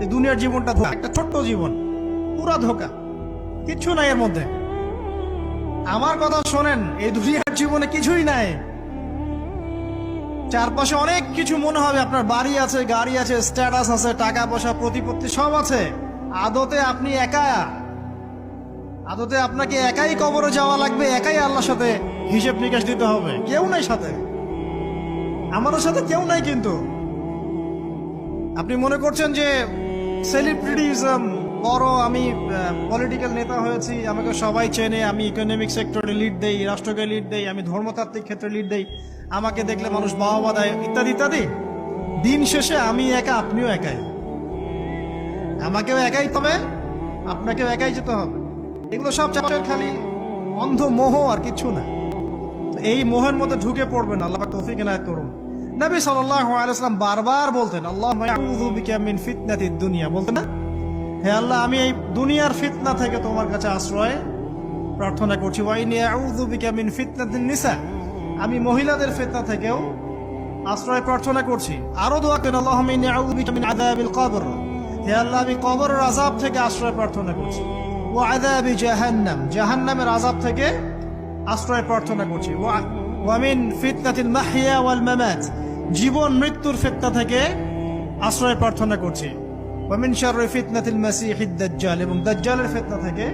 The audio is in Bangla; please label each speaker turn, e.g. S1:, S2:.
S1: এই দুনিয়ার জীবনটা ধোঁকা, একটা ছোট্ট জীবন, পুরা ধোঁকা, কিচ্ছু নাই এর মধ্যে। আমার কথা শোনেন, এই দুনিয়ার জীবনে কিছুই নাই। চারপাশে অনেক কিছু মনে হবে, আপনার বাড়ি আছে, গাড়ি আছে, স্ট্যাটাস আছে, টাকা পয়সা, প্রতিপত্তি সব আছে। আদতে আপনি একা, আদতে আপনাকে একাই কবরে যাওয়া লাগবে, একাই আল্লাহর সাথে হিসেব নিকাশ দিতে হবে। কেউ নাই সাথে, আমাদের সাথে কেউ নাই। কিন্তু আপনি মনে করছেন যে সেলিব্রিটিজম, বড় আমি পলিটিক্যাল নেতা হয়েছি, আমাকে সবাই চেনে, আমি ইকোনমিক সেক্টরে লিড দেই, রাষ্ট্রকে লিড দেই, আমি ধর্মতাত্ত্বিক ক্ষেত্রে লিড দেই, আমাকে দেখলে মানুষ বাহবা দেয়, ইত্যাদি ইত্যাদি। দিন শেষে আমি একা, আপনিও একাই, আমাকেও একাই, তবে আপনাকেও একাই যেতে হবে। এগুলো সব চাপের খালি অন্ধ মোহ, আর কিছু না। এই মোহের মধ্যে ঢুকে পড়বেন, আল্লাহ পাক তৌফিক এনায়েত করুন। নবী সাল্লাল্লাহু আলাইহি ওয়াসাল্লাম বারবার বলতেন, আল্লাহুম্মা আউযু বিকা মিন ফিতনাতিদ দুনিয়া, বলতেন না, হে আল্লাহ, আমি এই দুনিয়ার ফিতনা থেকে তোমার কাছে আশ্রয় প্রার্থনা করছি। ওয়া ইন্নী আউযু বিকা মিন ফিতনাতিন নিসা, আমি মহিলাদের ফিতনা থেকেও আশ্রয় প্রার্থনা করছি। আরো দোয়া করেন, আল্লাহুম্মা ইন্নী আউযু বিকা মিন আযাবিল কবর, হে আল্লাহ, আমি কবরের আযাব থেকে আশ্রয় প্রার্থনা করছি। ওয়া আযাবি জাহান্নাম, জাহান্নামের আযাব থেকে আশ্রয় প্রার্থনা করছি। ওয়া মিন ফিতনাতিল মাহইয়া ওয়াল মামাত, জীবন মৃত্যুর ফিতনা থেকে আশ্রয় প্রার্থনা করছি। ওয়া মিন শাররি ফিতনাতিল মাসিহিদ দাজ্জাল, এবং দাজ্জালের ফিতনা থেকে